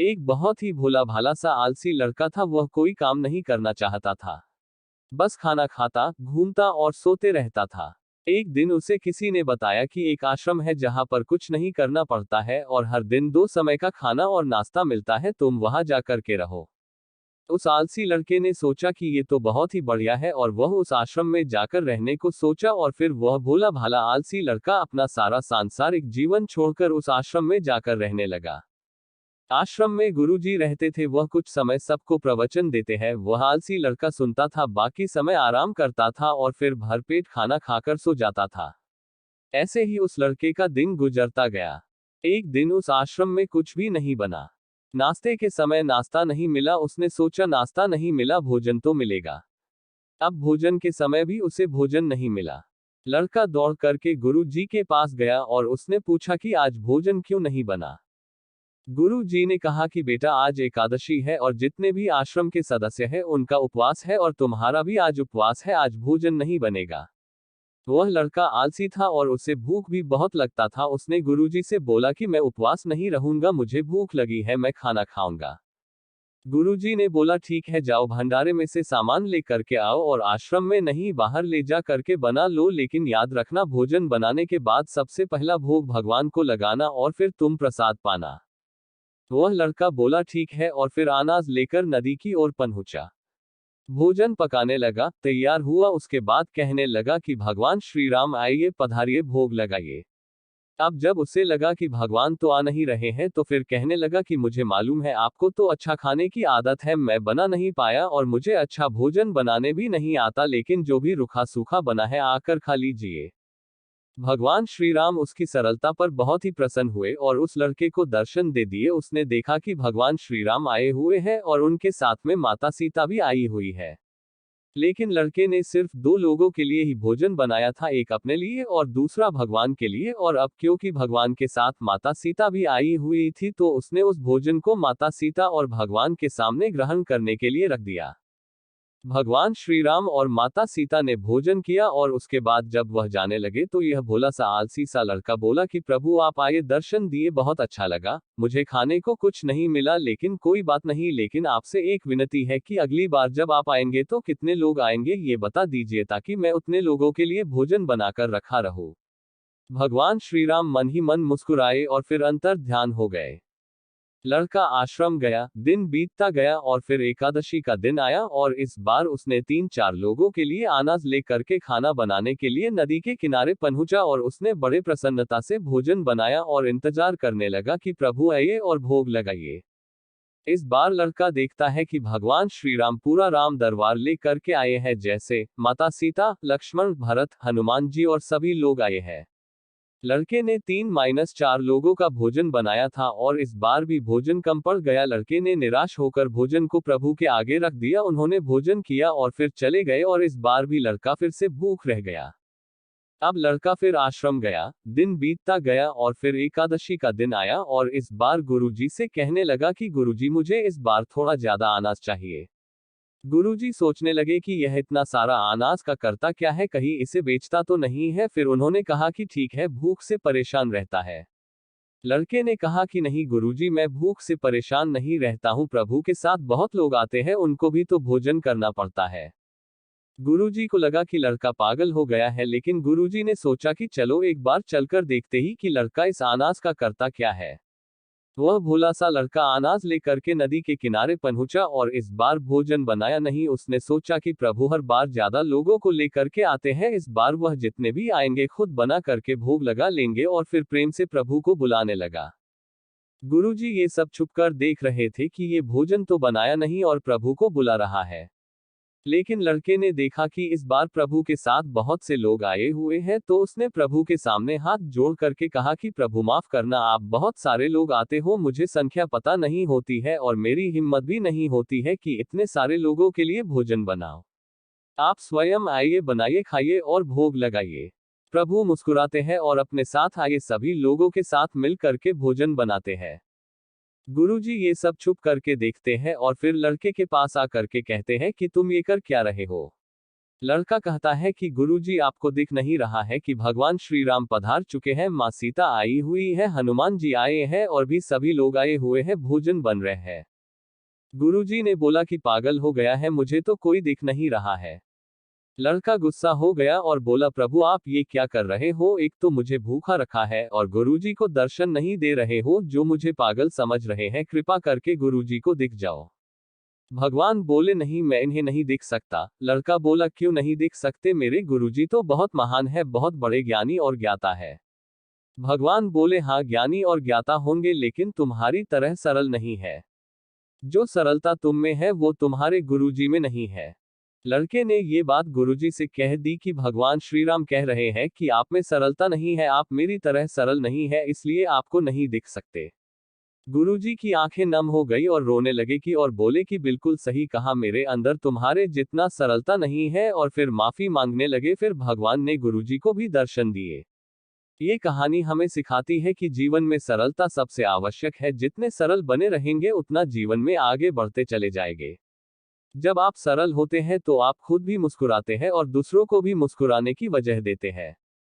एक बहुत ही भोला भाला सा आलसी लड़का था। वह कोई काम नहीं करना चाहता था, बस खाना खाता, घूमता और सोते रहता था। एक दिन उसे किसी ने बताया कि एक आश्रम है जहां पर कुछ नहीं करना पड़ता है और हर दिन 2 समय का खाना और नाश्ता मिलता है, तुम वहां जाकर के रहो। उस आलसी लड़के ने सोचा कि ये तो बहुत ही बढ़िया है और वह उस आश्रम में जाकर रहने को सोचा और फिर वह भोला भाला आलसी लड़का अपना सारा सांसारिक जीवन छोड़कर उस आश्रम में जाकर रहने लगा। आश्रम में गुरुजी रहते थे, वह कुछ समय सबको प्रवचन देते हैं। वह आलसी लड़का सुनता था, बाकी समय आराम करता था और फिर भरपेट खाना खाकर सो जाता था। ऐसे ही उस लड़के का दिन गुजरता गया। एक दिन उस आश्रम में कुछ भी नहीं बना। नाश्ते के समय नाश्ता नहीं मिला। उसने सोचा नाश्ता नहीं मिला, भोजन तो मिलेगा। अब भोजन के समय भी उसे भोजन नहीं मिला। लड़का दौड़ करके गुरु जी के पास गया और उसने पूछा कि आज भोजन क्यों नहीं बना। गुरु जी ने कहा कि बेटा, आज एकादशी है और जितने भी आश्रम के सदस्य हैं उनका उपवास है और तुम्हारा भी आज उपवास है, आज भोजन नहीं बनेगा। वह लड़का आलसी था और उसे भूख भी बहुत लगता था। उसने गुरुजी से बोला कि मैं उपवास नहीं रहूंगा, मुझे भूख लगी है, मैं खाना खाऊंगा। गुरुजी ने बोला ठीक है, जाओ भंडारे में से सामान ले करके आओ और आश्रम में नहीं बाहर ले जा करके बना लो, लेकिन याद रखना भोजन बनाने के बाद सबसे पहला भोग भगवान को लगाना और फिर तुम प्रसाद पाना। वह लड़का बोला ठीक है और फिर अनाज लेकर नदी की ओर पहुंचा। भोजन पकाने लगा, तैयार हुआ, उसके बाद कहने लगा कि भगवान श्री राम आइए, पधारिए, भोग लगाइए। अब जब उसे लगा कि भगवान तो आ नहीं रहे हैं तो फिर कहने लगा कि मुझे मालूम है आपको तो अच्छा खाने की आदत है, मैं बना नहीं पाया और मुझे अच्छा भोजन बनाने भी नहीं आता, लेकिन जो भी रूखा सूखा बना है आकर खा लीजिए। भगवान श्री राम उसकी सरलता पर बहुत ही प्रसन्न हुए और उस लड़के को दर्शन दे दिए। उसने देखा कि भगवान श्री राम आए हुए हैं और उनके साथ में माता सीता भी आई हुई है। लेकिन लड़के ने सिर्फ 2 लोगों के लिए ही भोजन बनाया था, एक अपने लिए और दूसरा भगवान के लिए, और अब क्योंकि भगवान के साथ माता सीता भी आई हुई थी तो उसने उस भोजन को माता सीता और भगवान के सामने ग्रहण करने के लिए रख दिया। भगवान श्री राम और माता सीता ने भोजन किया और उसके बाद जब वह जाने लगे तो यह भोला सा आलसी सा लड़का बोला कि प्रभु आप आए, दर्शन दिए, बहुत अच्छा लगा, मुझे खाने को कुछ नहीं मिला, लेकिन कोई बात नहीं, लेकिन आपसे एक विनती है कि अगली बार जब आप आएंगे तो कितने लोग आएंगे ये बता दीजिए ताकि मैं उतने लोगों के लिए भोजन बनाकर रखा रहूं। भगवान श्री राम मन ही मन मुस्कुराए और फिर अंतर ध्यान हो गए। लड़का आश्रम गया, दिन बीतता गया और फिर एकादशी का दिन आया और इस बार उसने 3-4 लोगों के लिए अनाज ले करके खाना बनाने के लिए नदी के किनारे पहुंचा और उसने बड़े प्रसन्नता से भोजन बनाया और इंतजार करने लगा कि प्रभु आइए और भोग लगाइए। इस बार लड़का देखता है कि भगवान श्री राम पूरा राम दरबार ले करके आए हैं, जैसे माता सीता, लक्ष्मण, भरत, हनुमान जी और सभी लोग आए हैं। लड़के ने 3-4 लोगों का भोजन बनाया था और इस बार भी भोजन कम पड़ गया। लड़के ने निराश होकर भोजन को प्रभु के आगे रख दिया, उन्होंने भोजन किया और फिर चले गए और इस बार भी लड़का फिर से भूख रह गया। अब लड़का फिर आश्रम गया, दिन बीतता गया और फिर एकादशी का दिन आया और इस बार गुरुजी से कहने लगा कि गुरुजी मुझे इस बार थोड़ा ज्यादा अनाज चाहिए। गुरुजी सोचने लगे कि यह इतना सारा अनाज का करता क्या है, कहीं इसे बेचता तो नहीं है। फिर उन्होंने कहा कि ठीक है, भूख से परेशान रहता है। लड़के ने कहा कि नहीं गुरुजी, मैं भूख से परेशान नहीं रहता हूँ, प्रभु के साथ बहुत लोग आते हैं, उनको भी तो भोजन करना पड़ता है। गुरुजी को लगा कि लड़का पागल हो गया है, लेकिन गुरुजी ने सोचा कि चलो एक बार चलकर देखते ही कि लड़का इस अनाज का करता क्या है। वह भोला सा लड़का अनाज लेकर के नदी के किनारे पहुंचा और इस बार भोजन बनाया नहीं। उसने सोचा कि प्रभु हर बार ज्यादा लोगों को लेकर के आते हैं, इस बार वह जितने भी आएंगे खुद बना करके भोग लगा लेंगे और फिर प्रेम से प्रभु को बुलाने लगा। गुरुजी ये सब छुपकर देख रहे थे कि ये भोजन तो बनाया नहीं और प्रभु को बुला रहा है। लेकिन लड़के ने देखा कि इस बार प्रभु के साथ बहुत से लोग आए हुए हैं तो उसने प्रभु के सामने हाथ जोड़ करके कहा कि प्रभु माफ करना, आप बहुत सारे लोग आते हो, मुझे संख्या पता नहीं होती है और मेरी हिम्मत भी नहीं होती है कि इतने सारे लोगों के लिए भोजन बनाओ। आप स्वयं आइए, बनाइए, खाइए और भोग लगाइए। प्रभु मुस्कुराते हैं और अपने साथ आए सभी लोगों के साथ मिल करके भोजन बनाते हैं। गुरुजी ये सब छुप करके देखते हैं और फिर लड़के के पास आकर के कहते हैं कि तुम ये कर क्या रहे हो। लड़का कहता है कि गुरुजी, आपको दिख नहीं रहा है कि भगवान श्री राम पधार चुके हैं, माँ सीता आई हुई है, हनुमान जी आए हैं और भी सभी लोग आए हुए हैं, भोजन बन रहे हैं। गुरुजी ने बोला कि पागल हो गया है, मुझे तो कोई दिख नहीं रहा है। लड़का गुस्सा हो गया और बोला, प्रभु आप ये क्या कर रहे हो, एक तो मुझे भूखा रखा है और गुरुजी को दर्शन नहीं दे रहे हो, जो मुझे पागल समझ रहे हैं, कृपा करके गुरुजी को दिख जाओ। भगवान बोले, नहीं, मैं इन्हें नहीं दिख सकता। लड़का बोला, क्यों नहीं दिख सकते, मेरे गुरुजी तो बहुत महान है, बहुत बड़े ज्ञानी और ज्ञाता है। भगवान बोले, हाँ ज्ञानी और ज्ञाता होंगे, लेकिन तुम्हारी तरह सरल नहीं है। जो सरलता तुम में है वो तुम्हारे गुरुजी में नहीं है। लड़के ने ये बात गुरुजी से कह दी कि भगवान श्री राम कह रहे हैं कि आप में सरलता नहीं है, आप मेरी तरह सरल नहीं है, इसलिए आपको नहीं दिख सकते। गुरुजी की आंखें नम हो गई और रोने लगे कि और बोले कि बिल्कुल सही कहा, मेरे अंदर तुम्हारे जितना सरलता नहीं है, और फिर माफी मांगने लगे। फिर भगवान ने गुरुजी को भी दर्शन दिए। ये कहानी हमें सिखाती है कि जीवन में सरलता सबसे आवश्यक है, जितने सरल बने रहेंगे उतना जीवन में आगे बढ़ते चले जाएंगे। जब आप सरल होते हैं तो आप खुद भी मुस्कुराते हैं और दूसरों को भी मुस्कुराने की वजह देते हैं।